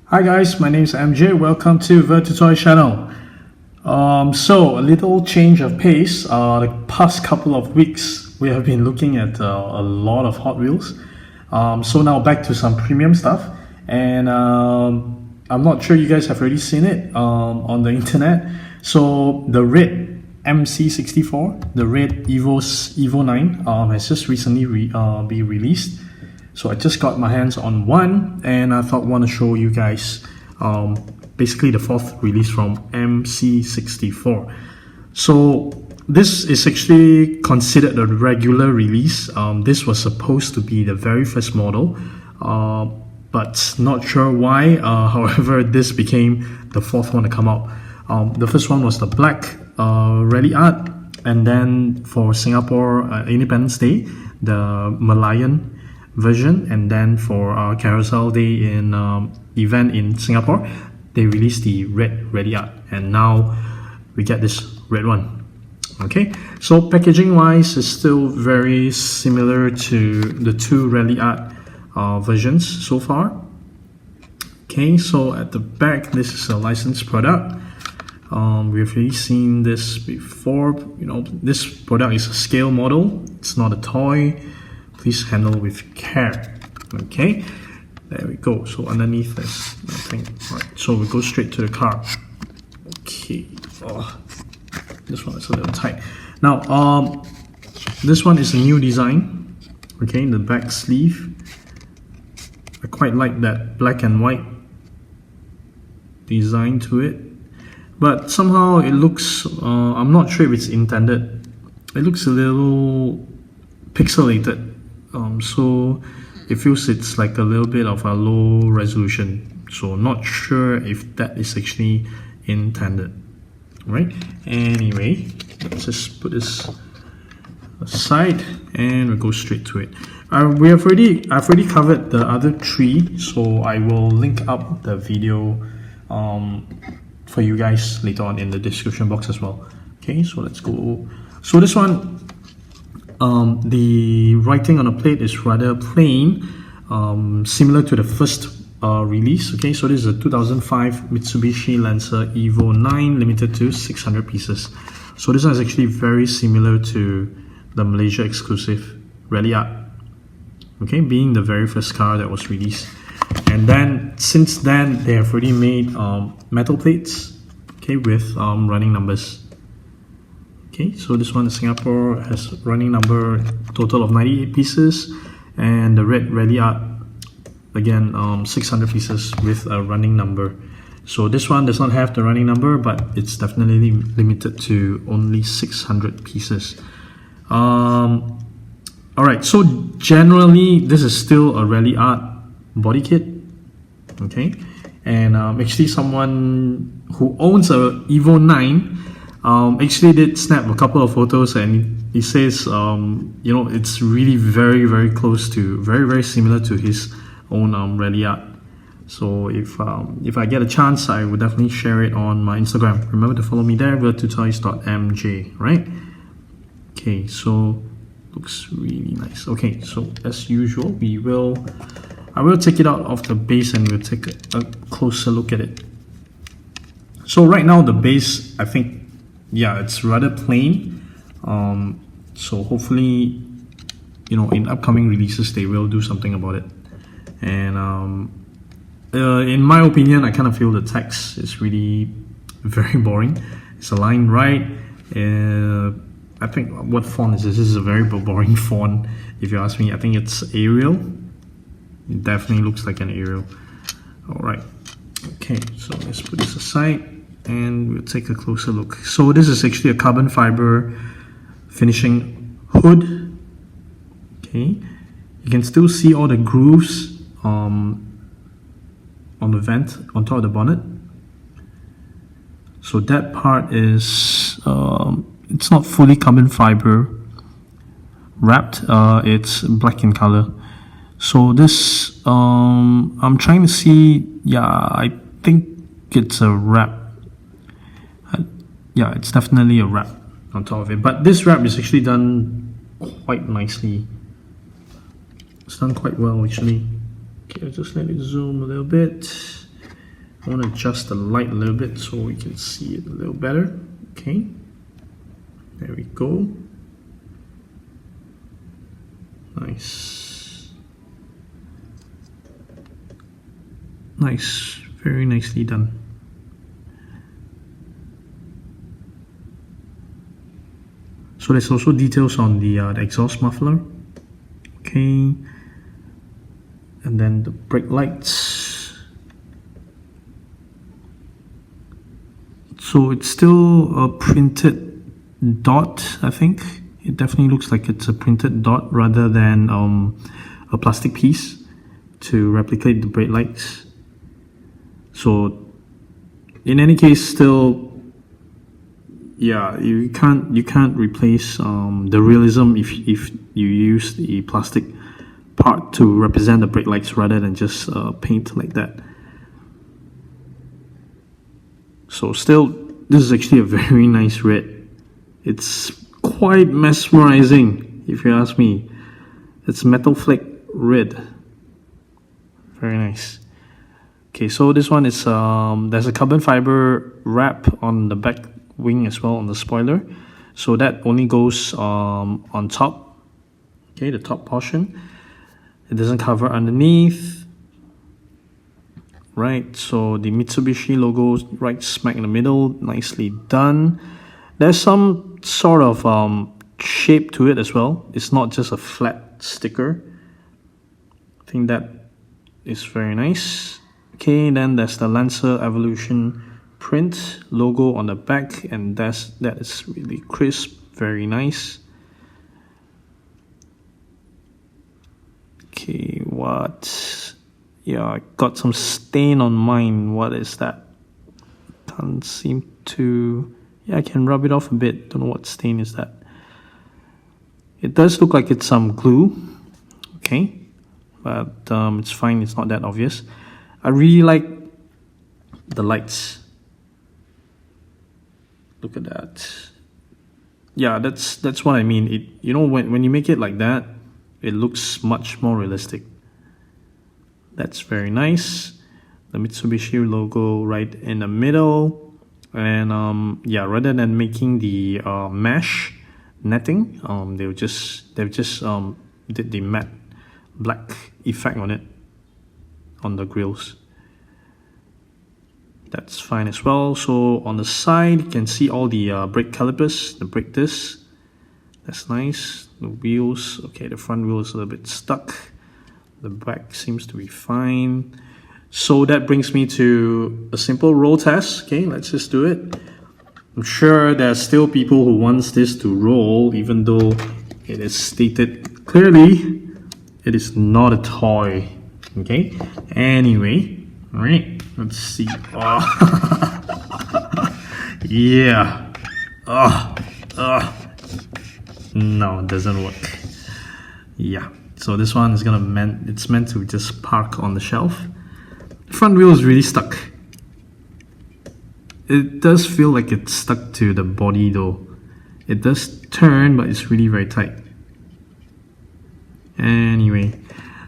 Hi guys, my name is MJ. Welcome to the tutorial channel. So a little change of pace. The past couple of weeks we have been looking at a lot of Hot Wheels. So now back to some premium stuff, and I'm not sure you guys have already seen it on the internet. So the red MC64, the red Evo 9 has just recently been released. So I just got my hands on one, and I thought want to show you guys basically the fourth release from MC64. So this is actually considered a regular release. This was supposed to be the very first model, but not sure why. However, this became the fourth one to come out. The first one was the black rally art, and then for Singapore Independence Day, the Malayan version, and then for Carousel Day in event in Singapore, they released the red rally art, and now we get this red one. Okay, so packaging wise is still very similar to the two rally art versions so far. Okay, so at the back, this is a licensed product. We've already seen this before. You know, this product is a scale model, it's not a toy. Please handle with care. Okay, there we go. So underneath there's nothing. Right, so we go straight to the car. Okay, this one is a little tight. Now this one is a new design. Okay, in the back sleeve, I quite like that black and white design to it, but somehow it looks I'm not sure if it's intended, it looks a little pixelated. So it feels it's like a little bit of a low resolution, so not sure if that is actually intended. Right, anyway, let's just put this aside and we'll go straight to it. I've already covered the other three, so I will link up the video for you guys later on in the description box as well. Okay, so let's go. So this one, the writing on the plate is rather plain, similar to the first release. Okay, so this is a 2005 Mitsubishi Lancer Evo 9 limited to 600 pieces. So this one is actually very similar to the Malaysia exclusive rally art. Okay, being the very first car that was released. And then since then they have already made metal plates, okay, with running numbers. Okay, so this one in Singapore has running number total of 98 pieces, and the red rally art again 600 pieces with a running number. So this one does not have the running number, but it's definitely limited to only 600 pieces. Alright, so generally this is still a rally art body kit. Okay, and actually someone who owns a Evo 9 actually did snap a couple of photos, and he says you know, it's really very close to, very similar to his own rally art. So if I get a chance, I would definitely share it on my Instagram. Remember to follow me there, virtutoys.mj, right? Okay, so looks really nice. Okay, so as usual, I will take it out of the base and we'll take a closer look at it. So right now the base, I think, yeah, it's rather plain. So hopefully, you know, in upcoming releases they will do something about it. And in my opinion, I kind of feel the text is really very boring. It's aligned right. I think, what font is this? This is a very boring font, if you ask me. I think it's Arial. It definitely looks like an Arial. Alright, okay, so let's put this aside and we'll take a closer look. So this is actually a carbon fiber finishing hood. Okay, you can still see all the grooves on the vent on top of the bonnet. So that part is it's not fully carbon fiber wrapped, it's black in color. So this I'm trying to see, yeah, I think it's a wrap. Yeah, it's definitely a wrap on top of it, but this wrap is actually done quite nicely. It's done quite well actually. Okay, I'll just let it zoom a little bit. I want to adjust the light a little bit so we can see it a little better. Okay, there we go. Nice. Nice, very nicely done. So there's also details on the exhaust muffler. Okay, and then the brake lights. So it's still a printed dot, I think. It definitely looks like it's a printed dot rather than a plastic piece to replicate the brake lights. So in any case, still, yeah, you can't replace the realism if you use the plastic part to represent the brake lights rather than just paint like that. So still, this is actually a very nice red. It's quite mesmerizing, if you ask me. It's metal flake red. Very nice. Okay, so this one is there's a carbon fiber wrap on the back wing as well on the spoiler, so that only goes on top. Okay, the top portion. It doesn't cover underneath. Right, so the Mitsubishi logo right smack in the middle, nicely done. There's some sort of shape to it as well. It's not just a flat sticker. I think that is very nice. Okay, then there's the Lancer Evolution print logo on the back, and that is really crisp, very nice. Okay, what? Yeah, I got some stain on mine. What is that? Can't seem to... Yeah, I can rub it off a bit. Don't know what stain is that. It does look like it's some glue. Okay, but it's fine. It's not that obvious. I really like the lights. Look at that. Yeah, that's what I mean. It, you know, when you make it like that, it looks much more realistic. That's very nice. The Mitsubishi logo right in the middle, and yeah, rather than making the mesh netting, they've just did the matte black effect on it on the grills. That's fine as well. So on the side, you can see all the brake calipers, the brake discs. That's nice. The wheels, okay, the front wheel is a little bit stuck. The back seems to be fine. So that brings me to a simple roll test. Okay, let's just do it. I'm sure there's still people who wants this to roll, even though it is stated clearly it is not a toy. Okay, anyway, all right, let's see. Oh. Yeah. No, it doesn't work. Yeah, so this one is it's meant to just park on the shelf. The front wheel is really stuck. It does feel like it's stuck to the body though. It does turn, but it's really very tight. Anyway,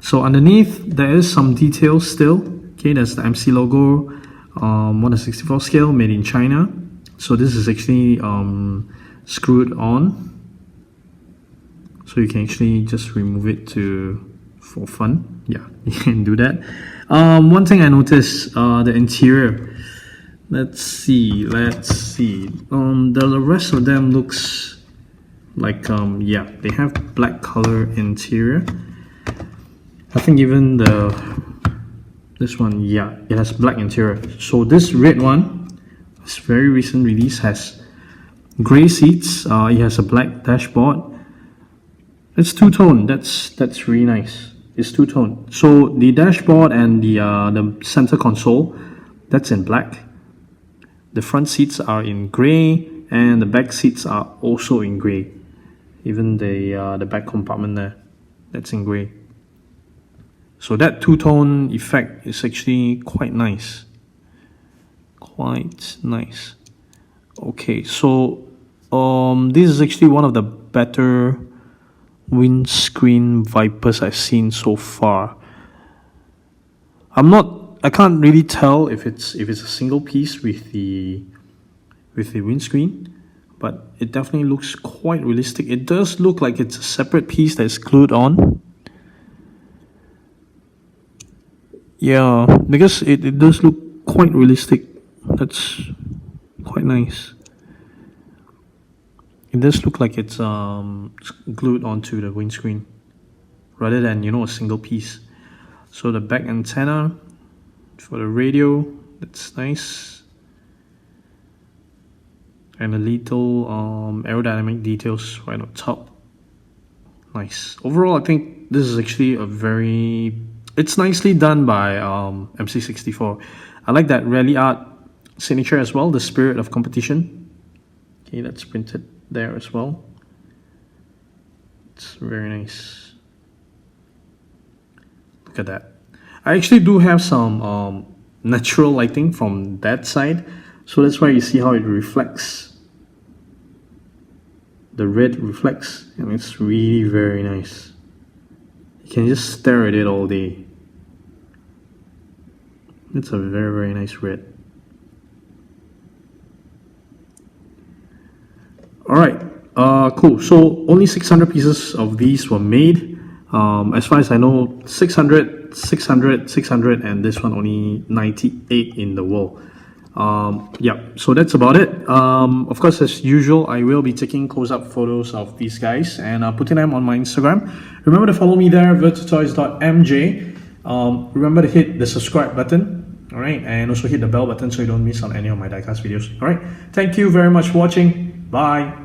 so underneath there is some details still. Okay, there's the MC logo, 1/64 scale, made in China. So this is actually screwed on. So you can actually just remove it for fun. Yeah, you can do that. One thing I noticed, the interior. Let's see. The rest of them looks like yeah, they have black color interior. I think even this one, yeah, it has black interior. So this red one, this very recent release, has gray seats. It has a black dashboard. It's two-tone. That's really nice. It's two-tone. So the dashboard and the center console, that's in black. The front seats are in gray, and the back seats are also in gray. Even the back compartment there, that's in gray. So that two-tone effect is actually quite nice. Quite nice. Okay, so this is actually one of the better Windscreen Wipers I've seen so far. I'm not I can't really tell if it's a single piece with the windscreen, but it definitely looks quite realistic. It does look like it's a separate piece that's glued on. Yeah, because it does look quite realistic. That's quite nice. It does look like it's glued onto the windscreen rather than, you know, a single piece. So the back antenna for the radio, that's nice. And a little aerodynamic details right on top. Nice. Overall, I think this is actually it's nicely done by MC64. I like that rally art signature as well, the spirit of competition. Okay, that's printed there as well. It's very nice. Look at that. I actually do have some natural lighting from that side, so that's why you see how it reflects. The red reflects, and it's really very nice. You can just stare at it all day. It's a very, very nice red. Alright, cool. So only 600 pieces of these were made. As far as I know, 600, 600, and this one only 98 in the world. Yeah, so that's about it. Of course, as usual, I will be taking close-up photos of these guys and putting them on my Instagram. Remember to follow me there, virtutoys.mj. Remember to hit the subscribe button. Alright, and also hit the bell button so you don't miss on any of my diecast videos. Alright, thank you very much for watching. Bye.